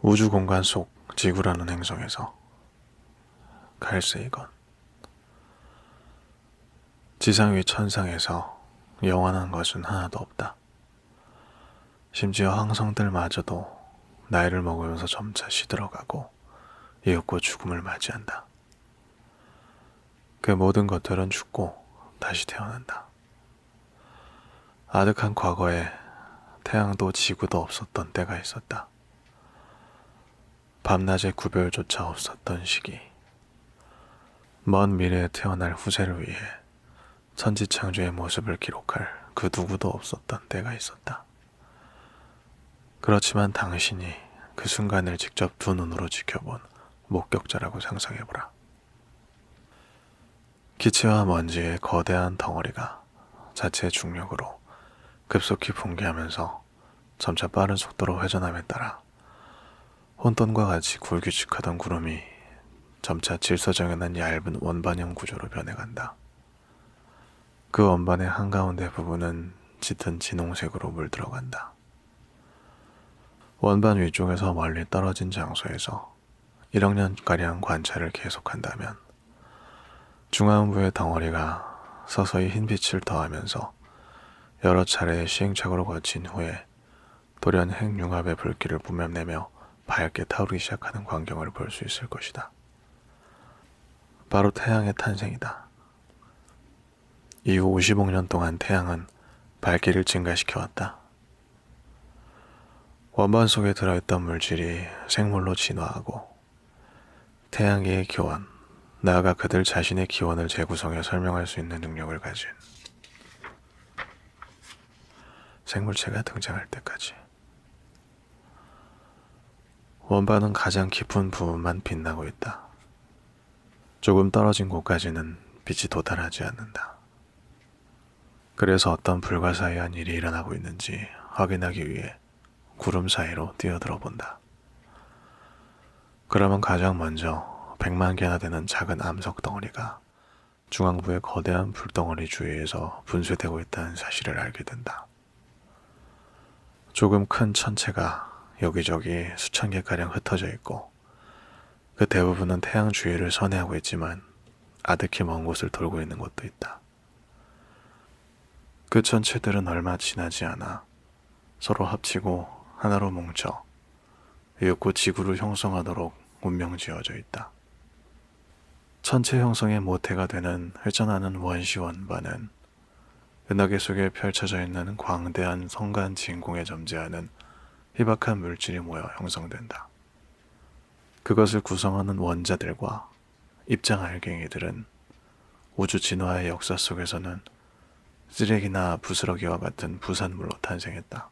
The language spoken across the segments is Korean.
우주 공간 속 지구라는 행성에서 갈세이건 지상 위 천상에서 영원한 것은 하나도 없다. 심지어 항성들마저도 나이를 먹으면서 점차 시들어가고 이윽고 죽음을 맞이한다. 그 모든 것들은 죽고 다시 태어난다. 아득한 과거에 태양도 지구도 없었던 때가 있었다. 밤낮의 구별조차 없었던 시기. 먼 미래에 태어날 후세를 위해 천지창조의 모습을 기록할 그 누구도 없었던 때가 있었다. 그렇지만 당신이 그 순간을 직접 두 눈으로 지켜본 목격자라고 상상해보라. 기체와 먼지의 거대한 덩어리가 자체의 중력으로 급속히 붕괴하면서 점차 빠른 속도로 회전함에 따라 혼돈과 같이 굴규직하던 구름이 점차 질서정연한 얇은 원반형 구조로 변해간다. 그 원반의 한가운데 부분은 짙은 진홍색으로 물들어간다. 원반 위쪽에서 멀리 떨어진 장소에서 1억 년가량 관찰을 계속한다면 중앙부의 덩어리가 서서히 흰빛을 더하면서 여러 차례의 시행착오를 거친 후에 돌연 핵융합의 불길을 뿜어내며 밝게 타오르기 시작하는 광경을 볼 수 있을 것이다. 바로 태양의 탄생이다. 이후 50억 년 동안 태양은 밝기를 증가시켜왔다. 원반 속에 들어있던 물질이 생물로 진화하고 태양계의 기원, 나아가 그들 자신의 기원을 재구성해 설명할 수 있는 능력을 가진 생물체가 등장할 때까지 원반은 가장 깊은 부분만 빛나고 있다. 조금 떨어진 곳까지는 빛이 도달하지 않는다. 그래서 어떤 불가사의한 일이 일어나고 있는지 확인하기 위해 구름 사이로 뛰어들어 본다. 그러면 가장 먼저 100만 개나 되는 작은 암석 덩어리가 중앙부의 거대한 불덩어리 주위에서 분쇄되고 있다는 사실을 알게 된다. 조금 큰 천체가 여기저기 수천 개가량 흩어져 있고 그 대부분은 태양 주위를 선회하고 있지만 아득히 먼 곳을 돌고 있는 곳도 있다. 그 천체들은 얼마 지나지 않아 서로 합치고 하나로 뭉쳐 이윽고 지구를 형성하도록 운명지어져 있다. 천체 형성의 모태가 되는 회전하는 원시 원반은 은하계 속에 펼쳐져 있는 광대한 성간 진공에 점재하는 희박한 물질이 모여 형성된다. 그것을 구성하는 원자들과 입장 알갱이들은 우주 진화의 역사 속에서는 쓰레기나 부스러기와 같은 부산물로 탄생했다.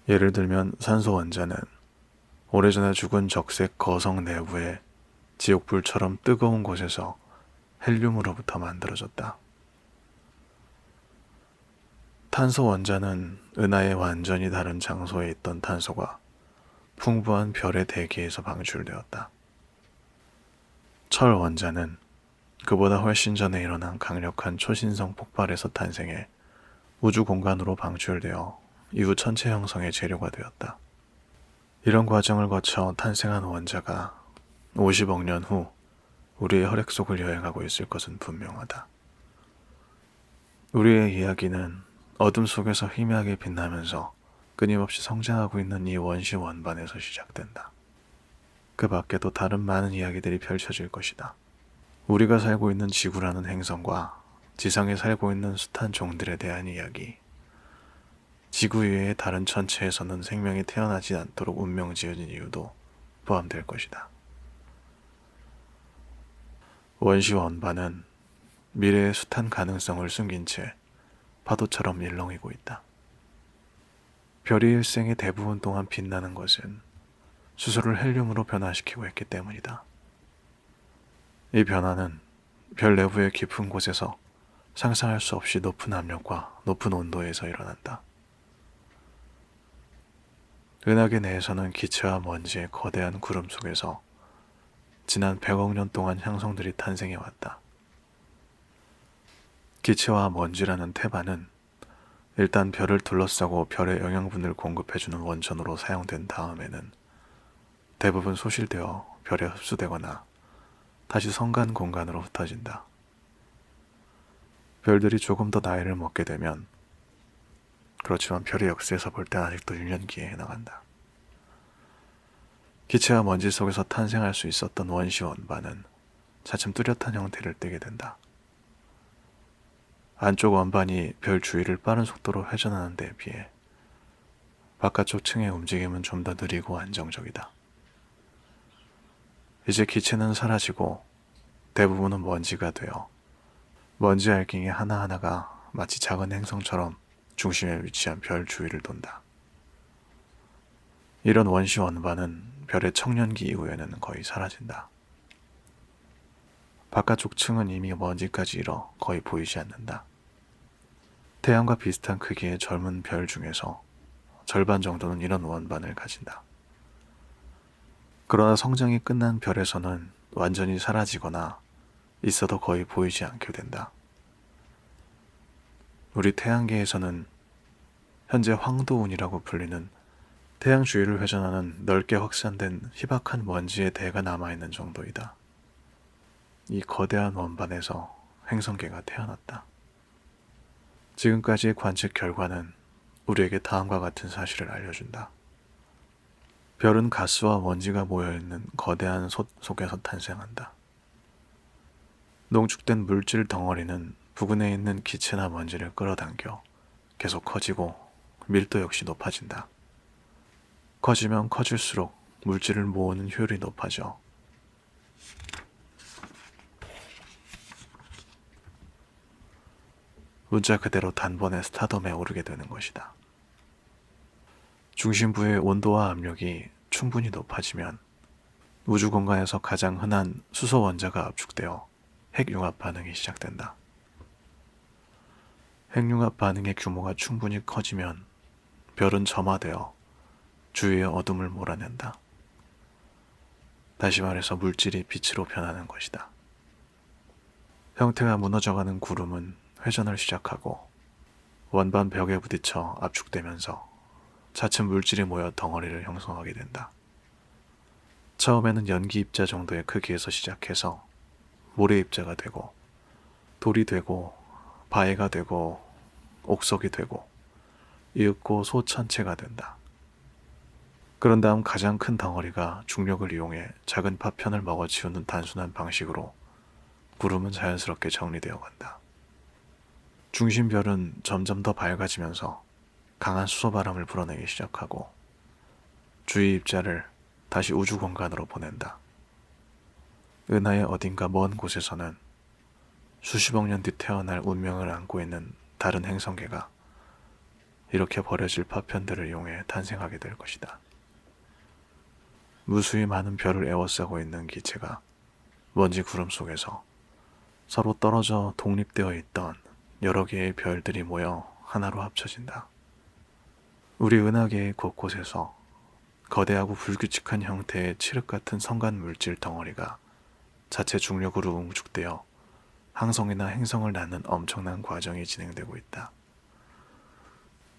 예를 들면 산소 원자는 오래전에 죽은 적색 거성 내부의 지옥불처럼 뜨거운 곳에서 헬륨으로부터 만들어졌다. 탄소 원자는 은하의 완전히 다른 장소에 있던 탄소가 풍부한 별의 대기에서 방출되었다. 철 원자는 그보다 훨씬 전에 일어난 강력한 초신성 폭발에서 탄생해 우주 공간으로 방출되어 이후 천체 형성의 재료가 되었다. 이런 과정을 거쳐 탄생한 원자가 50억 년 후 우리의 혈액 속을 여행하고 있을 것은 분명하다. 우리의 이야기는 어둠 속에서 희미하게 빛나면서 끊임없이 성장하고 있는 이 원시 원반에서 시작된다. 그 밖에도 다른 많은 이야기들이 펼쳐질 것이다. 우리가 살고 있는 지구라는 행성과 지상에 살고 있는 숱한 종들에 대한 이야기, 지구 외의 다른 천체에서는 생명이 태어나지 않도록 운명 지어진 이유도 포함될 것이다. 원시 원반은 미래의 숱한 가능성을 숨긴 채 파도처럼 일렁이고 있다. 별이 일생의 대부분 동안 빛나는 것은 수소를 헬륨으로 변화시키고 있기 때문이다. 이 변화는 별 내부의 깊은 곳에서 상상할 수 없이 높은 압력과 높은 온도에서 일어난다. 은하계 내에서는 기체와 먼지의 거대한 구름 속에서 지난 100억 년 동안 행성들이 탄생해왔다. 기체와 먼지라는 태반은 일단 별을 둘러싸고 별의 영양분을 공급해주는 원천으로 사용된 다음에는 대부분 소실되어 별에 흡수되거나 다시 성간 공간으로 흩어진다. 별들이 조금 더 나이를 먹게 되면, 그렇지만 별의 역사에서 볼 때 아직도 유년기에 해나간다. 기체와 먼지 속에서 탄생할 수 있었던 원시 원반은 차츰 뚜렷한 형태를 띠게 된다. 안쪽 원반이 별 주위를 빠른 속도로 회전하는 데에 비해 바깥쪽 층의 움직임은 좀 더 느리고 안정적이다. 이제 기체는 사라지고 대부분은 먼지가 되어 먼지 알갱이 하나하나가 마치 작은 행성처럼 중심에 위치한 별 주위를 돈다. 이런 원시 원반은 별의 청년기 이후에는 거의 사라진다. 바깥쪽 층은 이미 먼지까지 일어 거의 보이지 않는다. 태양과 비슷한 크기의 젊은 별 중에서 절반 정도는 이런 원반을 가진다. 그러나 성장이 끝난 별에서는 완전히 사라지거나 있어도 거의 보이지 않게 된다. 우리 태양계에서는 현재 황도운이라고 불리는 태양 주위를 회전하는 넓게 확산된 희박한 먼지의 대가 남아있는 정도이다. 이 거대한 원반에서 행성계가 태어났다. 지금까지의 관측 결과는 우리에게 다음과 같은 사실을 알려준다. 별은 가스와 먼지가 모여있는 거대한 솥 속에서 탄생한다. 농축된 물질 덩어리는 부근에 있는 기체나 먼지를 끌어당겨 계속 커지고 밀도 역시 높아진다. 커지면 커질수록 물질을 모으는 효율이 높아져 문자 그대로 단번에 스타덤에 오르게 되는 것이다. 중심부의 온도와 압력이 충분히 높아지면 우주 공간에서 가장 흔한 수소 원자가 압축되어 핵융합 반응이 시작된다. 핵융합 반응의 규모가 충분히 커지면 별은 점화되어 주위의 어둠을 몰아낸다. 다시 말해서 물질이 빛으로 변하는 것이다. 형태가 무너져가는 구름은 회전을 시작하고 원반 벽에 부딪혀 압축되면서 차츰 물질이 모여 덩어리를 형성하게 된다. 처음에는 연기 입자 정도의 크기에서 시작해서 모래 입자가 되고 돌이 되고 바위가 되고 옥석이 되고 이윽고 소천체가 된다. 그런 다음 가장 큰 덩어리가 중력을 이용해 작은 파편을 먹어치우는 단순한 방식으로 구름은 자연스럽게 정리되어 간다. 중심별은 점점 더 밝아지면서 강한 수소바람을 불어내기 시작하고 주위 입자를 다시 우주 공간으로 보낸다. 은하의 어딘가 먼 곳에서는 수십억 년 뒤 태어날 운명을 안고 있는 다른 행성계가 이렇게 버려질 파편들을 이용해 탄생하게 될 것이다. 무수히 많은 별을 에워싸고 있는 기체가 먼지 구름 속에서 서로 떨어져 독립되어 있던 여러 개의 별들이 모여 하나로 합쳐진다. 우리 은하계의 곳곳에서 거대하고 불규칙한 형태의 칠흑 같은 성간 물질 덩어리가 자체 중력으로 응축되어 항성이나 행성을 낳는 엄청난 과정이 진행되고 있다.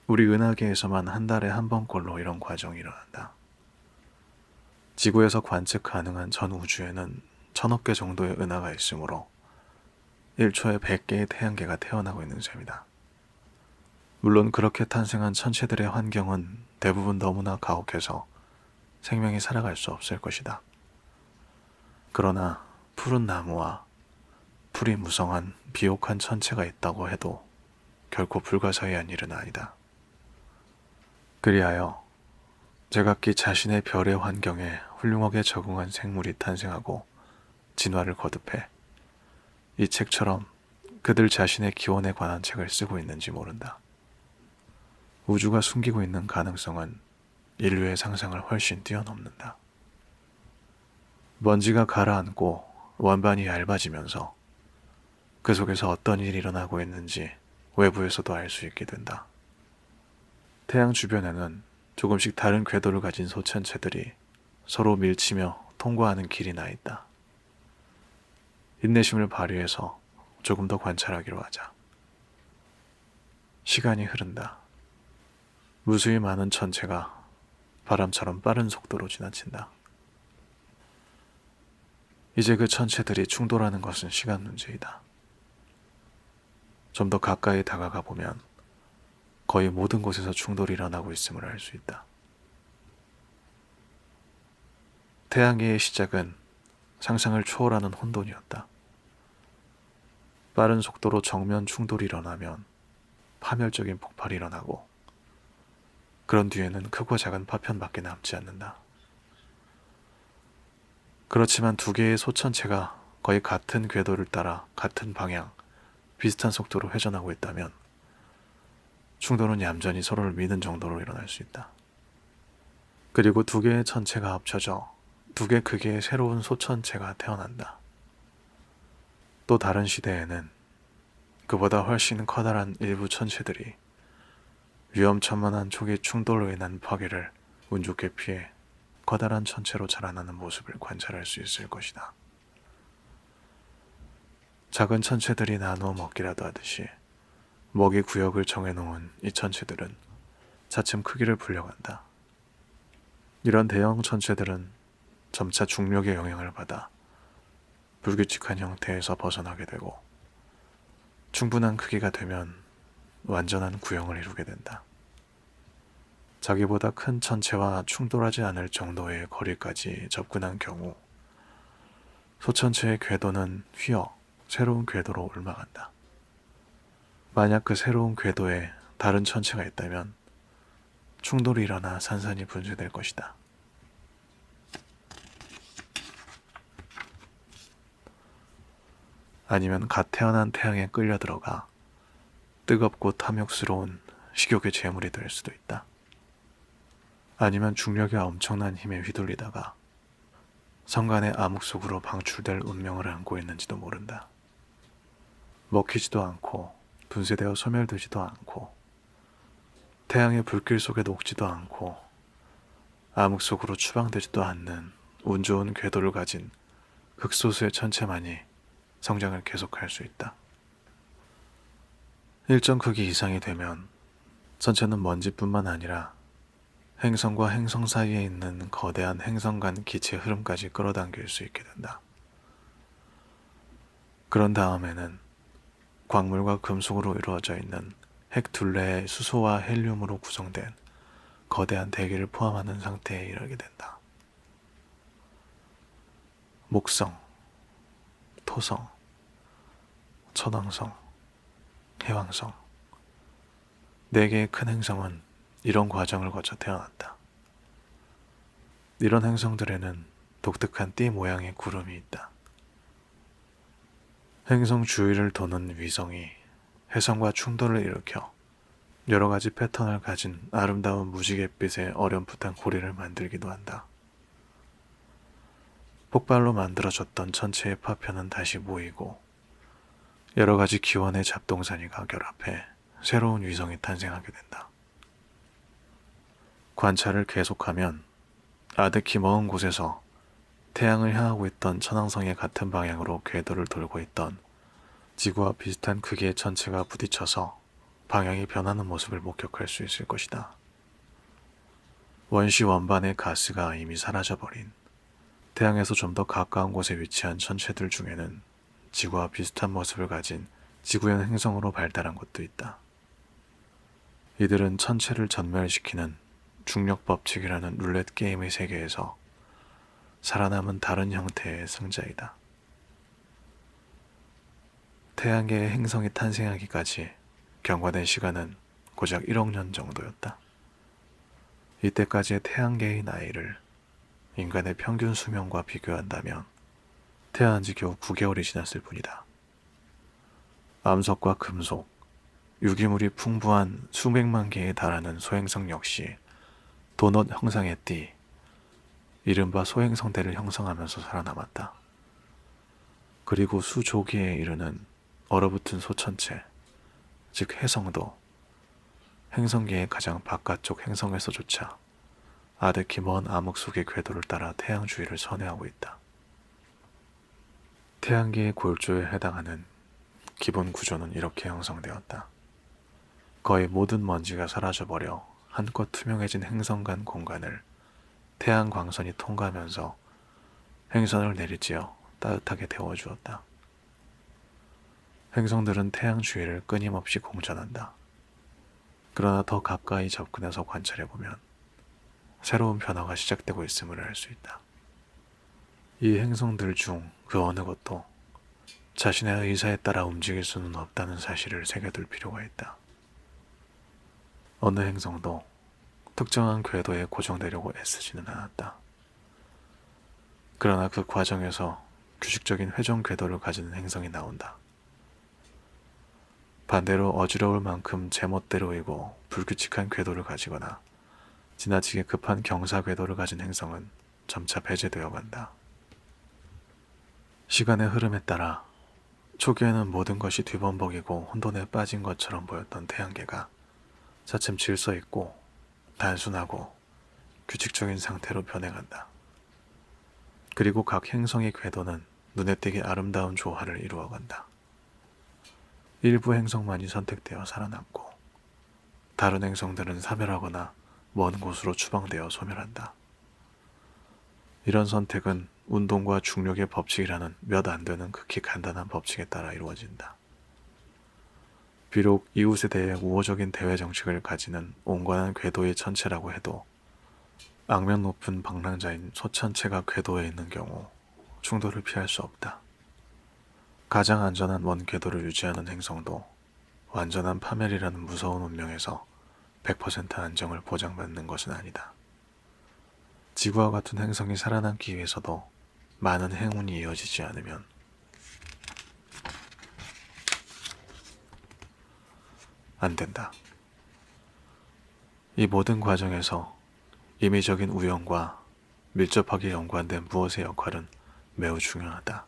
우리 은하계에서만 한 달에 한 번꼴로 이런 과정이 일어난다. 지구에서 관측 가능한 전 우주에는 1000억 개 정도의 은하가 있으므로 1초에 100개의 태양계가 태어나고 있는 셈이다. 물론 그렇게 탄생한 천체들의 환경은 대부분 너무나 가혹해서 생명이 살아갈 수 없을 것이다. 그러나 푸른 나무와 풀이 무성한 비옥한 천체가 있다고 해도 결코 불가사의한 일은 아니다. 그리하여 제각기 자신의 별의 환경에 훌륭하게 적응한 생물이 탄생하고 진화를 거듭해 이 책처럼 그들 자신의 기원에 관한 책을 쓰고 있는지 모른다. 우주가 숨기고 있는 가능성은 인류의 상상을 훨씬 뛰어넘는다. 먼지가 가라앉고 원반이 얇아지면서 그 속에서 어떤 일이 일어나고 있는지 외부에서도 알 수 있게 된다. 태양 주변에는 조금씩 다른 궤도를 가진 소천체들이 서로 밀치며 통과하는 길이 나 있다. 인내심을 발휘해서 조금 더 관찰하기로 하자. 시간이 흐른다. 무수히 많은 천체가 바람처럼 빠른 속도로 지나친다. 이제 그 천체들이 충돌하는 것은 시간 문제이다. 좀 더 가까이 다가가 보면 거의 모든 곳에서 충돌이 일어나고 있음을 알 수 있다. 태양계의 시작은 상상을 초월하는 혼돈이었다. 빠른 속도로 정면 충돌이 일어나면 파멸적인 폭발이 일어나고 그런 뒤에는 크고 작은 파편밖에 남지 않는다. 그렇지만 두 개의 소천체가 거의 같은 궤도를 따라 같은 방향, 비슷한 속도로 회전하고 있다면 충돌은 얌전히 서로를 미는 정도로 일어날 수 있다. 그리고 두 개의 천체가 합쳐져 두 개 크기의 새로운 소천체가 태어난다. 또 다른 시대에는 그보다 훨씬 커다란 일부 천체들이 위험천만한 초기 충돌로 인한 파괴를 운 좋게 피해 커다란 천체로 자라나는 모습을 관찰할 수 있을 것이다. 작은 천체들이 나누어 먹기라도 하듯이 먹이 구역을 정해놓은 이 천체들은 차츰 크기를 불려간다. 이런 대형 천체들은 점차 중력의 영향을 받아 불규칙한 형태에서 벗어나게 되고 충분한 크기가 되면 완전한 구형을 이루게 된다. 자기보다 큰 천체와 충돌하지 않을 정도의 거리까지 접근한 경우 소천체의 궤도는 휘어 새로운 궤도로 옮아간다. 만약 그 새로운 궤도에 다른 천체가 있다면 충돌이 일어나 산산이 분쇄될 것이다. 아니면 갓 태어난 태양에 끌려 들어가 뜨겁고 탐욕스러운 식욕의 제물이 될 수도 있다. 아니면 중력의 엄청난 힘에 휘둘리다가 성간의 암흑 속으로 방출될 운명을 안고 있는지도 모른다. 먹히지도 않고 분쇄되어 소멸되지도 않고 태양의 불길 속에 녹지도 않고 암흑 속으로 추방되지도 않는 운 좋은 궤도를 가진 극소수의 천체만이 성장을 계속할 수 있다. 일정 크기 이상이 되면 전체는 먼지뿐만 아니라 행성과 행성 사이에 있는 거대한 행성 간 기체 흐름까지 끌어당길 수 있게 된다. 그런 다음에는 광물과 금속으로 이루어져 있는 핵 둘레의 수소와 헬륨으로 구성된 거대한 대기를 포함하는 상태에 이르게 된다. 목성, 토성, 천왕성, 해왕성, 4개의 큰 행성은 이런 과정을 거쳐 태어났다. 이런 행성들에는 독특한 띠 모양의 구름이 있다. 행성 주위를 도는 위성이 해성과 충돌을 일으켜 여러 가지 패턴을 가진 아름다운 무지갯빛의 어렴풋한 고리를 만들기도 한다. 폭발로 만들어졌던 천체의 파편은 다시 모이고 여러 가지 기원의 잡동사니가 결합해 새로운 위성이 탄생하게 된다. 관찰을 계속하면 아득히 먼 곳에서 태양을 향하고 있던 천왕성의 같은 방향으로 궤도를 돌고 있던 지구와 비슷한 크기의 천체가 부딪혀서 방향이 변하는 모습을 목격할 수 있을 것이다. 원시 원반의 가스가 이미 사라져버린 태양에서 좀 더 가까운 곳에 위치한 천체들 중에는 지구와 비슷한 모습을 가진 지구형 행성으로 발달한 것도 있다. 이들은 천체를 전멸시키는 중력 법칙이라는 룰렛 게임의 세계에서 살아남은 다른 형태의 승자이다. 태양계의 행성이 탄생하기까지 경과된 시간은 고작 1억 년 정도였다. 이때까지의 태양계의 나이를 인간의 평균 수명과 비교한다면 태어난 지 겨우 9개월이 지났을 뿐이다. 암석과 금속, 유기물이 풍부한 수백만 개에 달하는 소행성 역시 도넛 형상의 띠, 이른바 소행성대를 형성하면서 살아남았다. 그리고 수조기에 이르는 얼어붙은 소천체, 즉 해성도 행성계의 가장 바깥쪽 행성에서조차 아득히 먼 암흑 속의 궤도를 따라 태양 주위를 선회하고 있다. 태양계의 골조에 해당하는 기본 구조는 이렇게 형성되었다. 거의 모든 먼지가 사라져버려 한껏 투명해진 행성 간 공간을 태양 광선이 통과하면서 행선을 내리쬐어 따뜻하게 데워주었다. 행성들은 태양 주위를 끊임없이 공전한다. 그러나 더 가까이 접근해서 관찰해보면 새로운 변화가 시작되고 있음을 알 수 있다. 이 행성들 중 그 어느 것도 자신의 의사에 따라 움직일 수는 없다는 사실을 새겨둘 필요가 있다. 어느 행성도 특정한 궤도에 고정되려고 애쓰지는 않았다. 그러나 그 과정에서 규칙적인 회전 궤도를 가지는 행성이 나온다. 반대로 어지러울 만큼 제멋대로이고 불규칙한 궤도를 가지거나 지나치게 급한 경사 궤도를 가진 행성은 점차 배제되어 간다. 시간의 흐름에 따라 초기에는 모든 것이 뒤범벅이고 혼돈에 빠진 것처럼 보였던 태양계가 차츰 질서 있고 단순하고 규칙적인 상태로 변해간다. 그리고 각 행성의 궤도는 눈에 띄게 아름다운 조화를 이루어간다. 일부 행성만이 선택되어 살아남고 다른 행성들은 사멸하거나 먼 곳으로 추방되어 소멸한다. 이런 선택은 운동과 중력의 법칙이라는 몇 안 되는 극히 간단한 법칙에 따라 이루어진다. 비록 이웃에 대해 우호적인 대외 정책을 가지는 온건한 궤도의 천체라고 해도 악명 높은 방랑자인 소천체가 궤도에 있는 경우 충돌을 피할 수 없다. 가장 안전한 원 궤도를 유지하는 행성도 완전한 파멸이라는 무서운 운명에서 100% 안정을 보장받는 것은 아니다. 지구와 같은 행성이 살아남기 위해서도 많은 행운이 이어지지 않으면 안 된다. 이 모든 과정에서 임의적인 우연과 밀접하게 연관된 무엇의 역할은 매우 중요하다.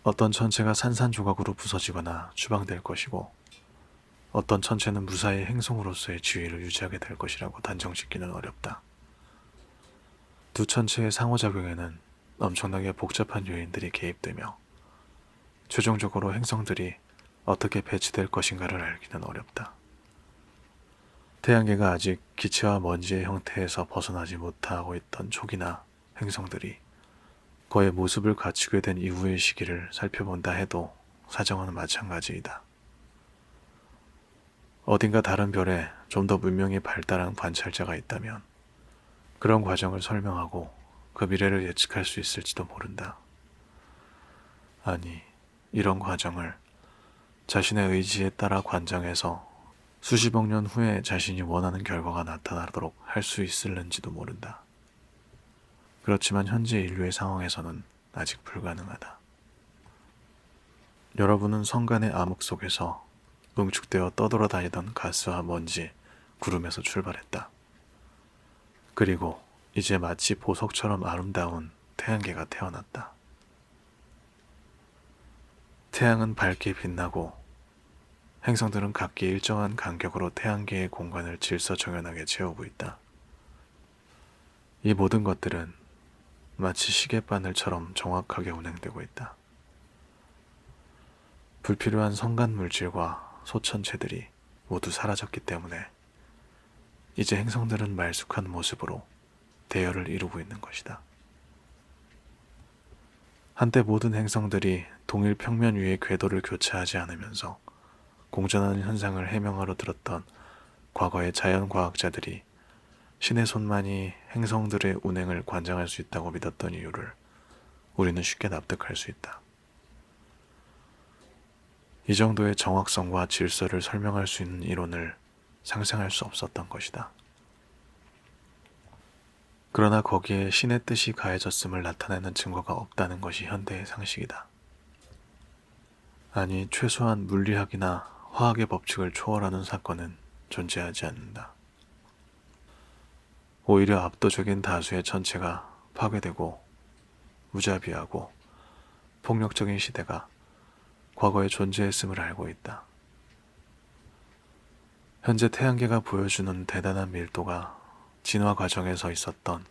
어떤 천체가 산산조각으로 부서지거나 추방될 것이고 어떤 천체는 무사히 행성으로서의 지위를 유지하게 될 것이라고 단정짓기는 어렵다. 두 천체의 상호작용에는 엄청나게 복잡한 요인들이 개입되며 최종적으로 행성들이 어떻게 배치될 것인가를 알기는 어렵다. 태양계가 아직 기체와 먼지의 형태에서 벗어나지 못하고 있던 초기나 행성들이 그의 모습을 갖추게 된 이후의 시기를 살펴본다 해도 사정은 마찬가지이다. 어딘가 다른 별에 좀 더 문명이 발달한 관찰자가 있다면 그런 과정을 설명하고 그 미래를 예측할 수 있을지도 모른다. 아니, 이런 과정을 자신의 의지에 따라 관장해서 수십억 년 후에 자신이 원하는 결과가 나타나도록 할 수 있을는지도 모른다. 그렇지만 현재 인류의 상황에서는 아직 불가능하다. 여러분은 성간의 암흑 속에서 응축되어 떠돌아다니던 가스와 먼지, 구름에서 출발했다. 그리고 이제 마치 보석처럼 아름다운 태양계가 태어났다. 태양은 밝게 빛나고 행성들은 각기 일정한 간격으로 태양계의 공간을 질서정연하게 채우고 있다. 이 모든 것들은 마치 시계바늘처럼 정확하게 운행되고 있다. 불필요한 성간 물질과 소천체들이 모두 사라졌기 때문에 이제 행성들은 말쑥한 모습으로 대열을 이루고 있는 것이다. 한때 모든 행성들이 동일 평면 위의 궤도를 교차하지 않으면서 공전하는 현상을 해명하러 들었던 과거의 자연과학자들이 신의 손만이 행성들의 운행을 관장할 수 있다고 믿었던 이유를 우리는 쉽게 납득할 수 있다. 이 정도의 정확성과 질서를 설명할 수 있는 이론을 상상할 수 없었던 것이다. 그러나 거기에 신의 뜻이 가해졌음을 나타내는 증거가 없다는 것이 현대의 상식이다. 아니, 최소한 물리학이나 화학의 법칙을 초월하는 사건은 존재하지 않는다. 오히려 압도적인 다수의 천체가 파괴되고 무자비하고 폭력적인 시대가 과거에 존재했음을 알고 있다. 현재 태양계가 보여주는 대단한 밀도가 진화 과정에서 있었던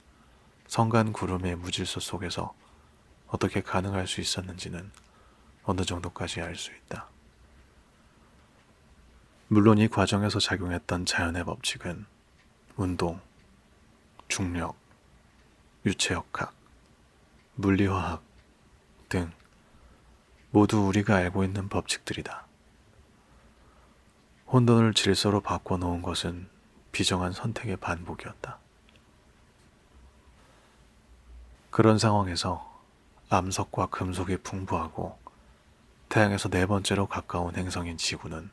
성간 구름의 무질서 속에서 어떻게 가능할 수 있었는지는 어느 정도까지 알 수 있다. 물론 이 과정에서 작용했던 자연의 법칙은 운동, 중력, 유체역학, 물리화학 등 모두 우리가 알고 있는 법칙들이다. 혼돈을 질서로 바꿔놓은 것은 비정한 선택의 반복이었다. 그런 상황에서 암석과 금속이 풍부하고 태양에서 네 번째로 가까운 행성인 지구는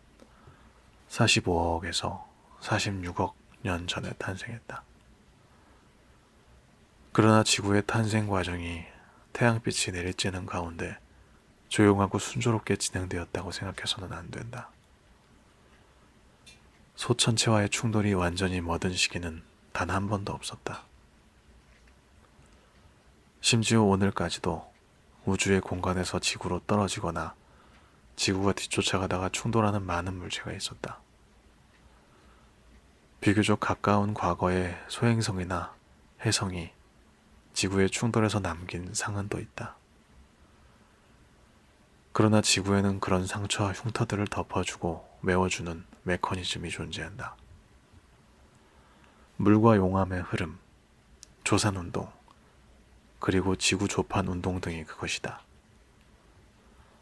45억에서 46억 년 전에 탄생했다. 그러나 지구의 탄생 과정이 태양빛이 내리쬐는 가운데 조용하고 순조롭게 진행되었다고 생각해서는 안 된다. 소천체와의 충돌이 완전히 멎은 시기는 단 한 번도 없었다. 심지어 오늘까지도 우주의 공간에서 지구로 떨어지거나 지구가 뒤쫓아가다가 충돌하는 많은 물체가 있었다. 비교적 가까운 과거의 소행성이나 해성이 지구의 충돌에서 남긴 상흔도 있다. 그러나 지구에는 그런 상처와 흉터들을 덮어주고 메워주는 메커니즘이 존재한다. 물과 용암의 흐름, 조산운동, 그리고 지구 조판 운동 등이 그것이다.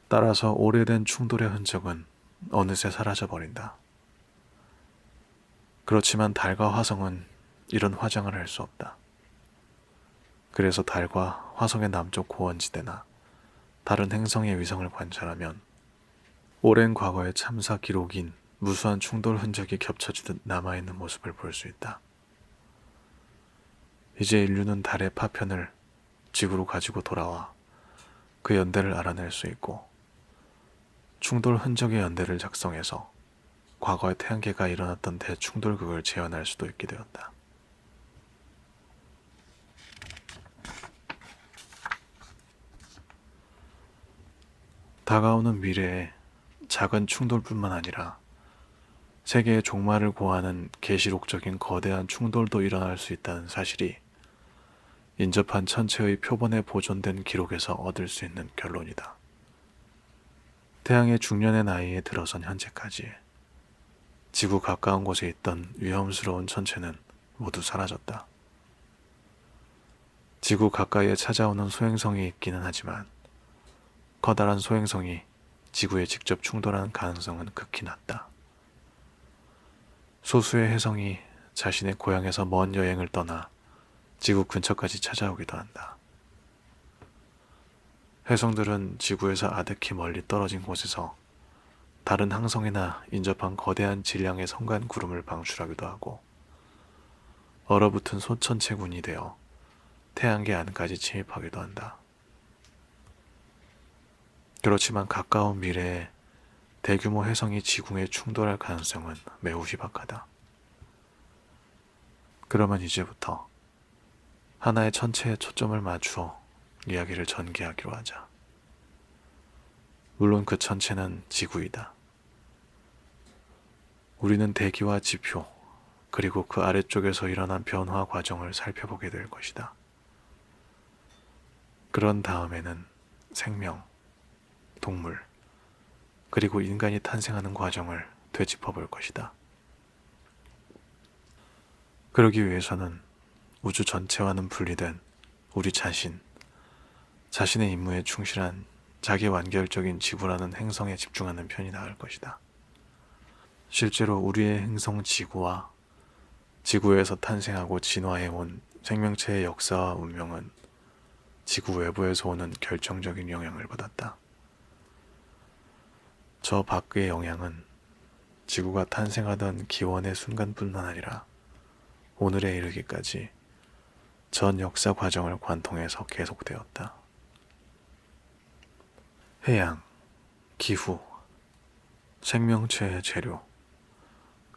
따라서 오래된 충돌의 흔적은 어느새 사라져버린다. 그렇지만 달과 화성은 이런 화장을 할 수 없다. 그래서 달과 화성의 남쪽 고원지대나 다른 행성의 위성을 관찰하면 오랜 과거의 참사 기록인 무수한 충돌 흔적이 겹쳐지듯 남아있는 모습을 볼 수 있다. 이제 인류는 달의 파편을 지구로 가지고 돌아와 그 연대를 알아낼 수 있고 충돌 흔적의 연대를 작성해서 과거의 태양계가 일어났던 대충돌극을 재현할 수도 있게 되었다. 다가오는 미래에 작은 충돌뿐만 아니라 세계의 종말을 고하는 계시록적인 거대한 충돌도 일어날 수 있다는 사실이 인접한 천체의 표본에 보존된 기록에서 얻을 수 있는 결론이다. 태양의 중년의 나이에 들어선 현재까지 지구 가까운 곳에 있던 위험스러운 천체는 모두 사라졌다. 지구 가까이에 찾아오는 소행성이 있기는 하지만 커다란 소행성이 지구에 직접 충돌하는 가능성은 극히 낮다. 소수의 혜성이 자신의 고향에서 먼 여행을 떠나 지구 근처까지 찾아오기도 한다. 혜성들은 지구에서 아득히 멀리 떨어진 곳에서 다른 항성이나 인접한 거대한 질량의 성간 구름을 방출하기도 하고 얼어붙은 소천체군이 되어 태양계 안까지 침입하기도 한다. 그렇지만 가까운 미래에 대규모 혜성이 지구에 충돌할 가능성은 매우 희박하다. 그러면 이제부터 하나의 천체에 초점을 맞추어 이야기를 전개하기로 하자. 물론 그 천체는 지구이다. 우리는 대기와 지표, 그리고 그 아래쪽에서 일어난 변화 과정을 살펴보게 될 것이다. 그런 다음에는 생명, 동물, 그리고 인간이 탄생하는 과정을 되짚어 볼 것이다. 그러기 위해서는 우주 전체와는 분리된 우리 자신의 임무에 충실한 자기 완결적인 지구라는 행성에 집중하는 편이 나을 것이다. 실제로 우리의 행성 지구와 지구에서 탄생하고 진화해온 생명체의 역사와 운명은 지구 외부에서 오는 결정적인 영향을 받았다. 저 밖의 영향은 지구가 탄생하던 기원의 순간뿐만 아니라 오늘에 이르기까지 전 역사 과정을 관통해서 계속되었다. 해양, 기후, 생명체의 재료,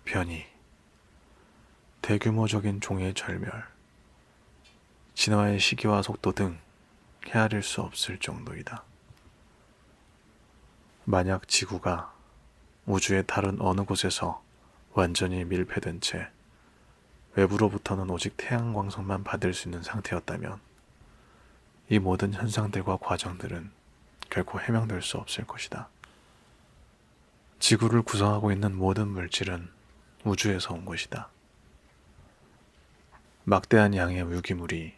변이, 대규모적인 종의 절멸, 진화의 시기와 속도 등 헤아릴 수 없을 정도이다. 만약 지구가 우주의 다른 어느 곳에서 완전히 밀폐된 채 외부로부터는 오직 태양광선만 받을 수 있는 상태였다면 이 모든 현상들과 과정들은 결코 해명될 수 없을 것이다. 지구를 구성하고 있는 모든 물질은 우주에서 온 것이다. 막대한 양의 유기물이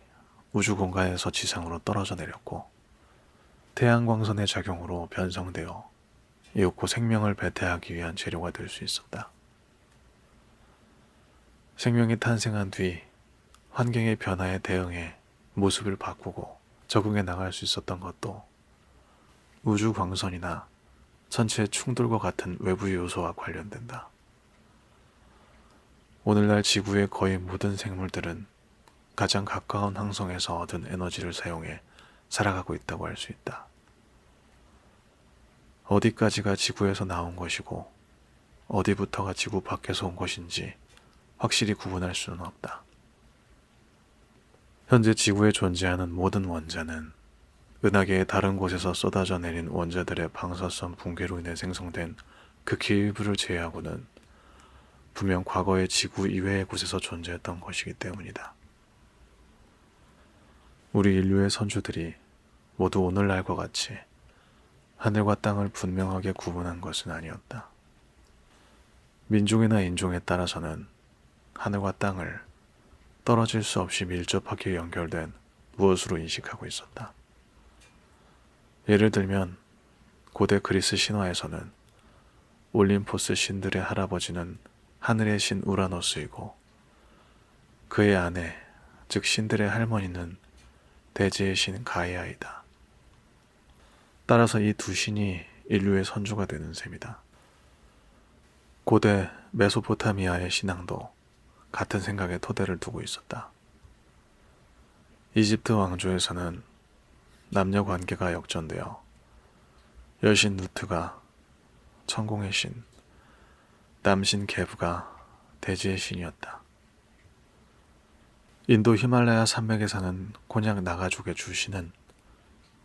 우주 공간에서 지상으로 떨어져 내렸고 태양광선의 작용으로 변성되어 이윽고 생명을 배태하기 위한 재료가 될 수 있었다. 생명이 탄생한 뒤 환경의 변화에 대응해 모습을 바꾸고 적응해 나갈 수 있었던 것도 우주 광선이나 천체의 충돌과 같은 외부 요소와 관련된다. 오늘날 지구의 거의 모든 생물들은 가장 가까운 항성에서 얻은 에너지를 사용해 살아가고 있다고 할 수 있다. 어디까지가 지구에서 나온 것이고 어디부터가 지구 밖에서 온 것인지 확실히 구분할 수는 없다. 현재 지구에 존재하는 모든 원자는 은하계의 다른 곳에서 쏟아져 내린 원자들의 방사선 붕괴로 인해 생성된 그 기일부를 제외하고는 분명 과거의 지구 이외의 곳에서 존재했던 것이기 때문이다. 우리 인류의 선조들이 모두 오늘날과 같이 하늘과 땅을 분명하게 구분한 것은 아니었다. 민족이나 인종에 따라서는 하늘과 땅을 떨어질 수 없이 밀접하게 연결된 무엇으로 인식하고 있었다. 예를 들면 고대 그리스 신화에서는 올림포스 신들의 할아버지는 하늘의 신 우라노스이고 그의 아내, 즉 신들의 할머니는 대지의 신 가이아이다. 따라서 이 두 신이 인류의 선조가 되는 셈이다. 고대 메소포타미아의 신앙도 같은 생각에 토대를 두고 있었다. 이집트 왕조에서는 남녀 관계가 역전되어 여신 누트가 천공의 신, 남신 게브가 대지의 신이었다. 인도 히말라야 산맥에 사는 곤약 나가족의 주신은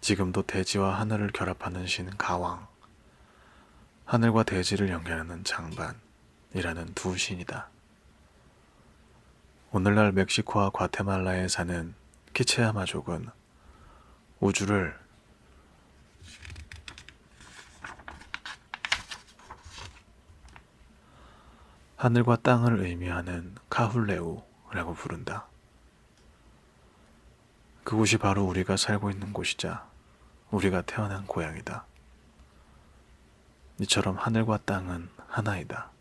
지금도 대지와 하늘을 결합하는 신 가왕, 하늘과 대지를 연결하는 장반이라는 두 신이다. 오늘날 멕시코와 과테말라에 사는 키체야마족은 우주를 하늘과 땅을 의미하는 카훌레우라고 부른다. 그곳이 바로 우리가 살고 있는 곳이자 우리가 태어난 고향이다. 이처럼 하늘과 땅은 하나이다.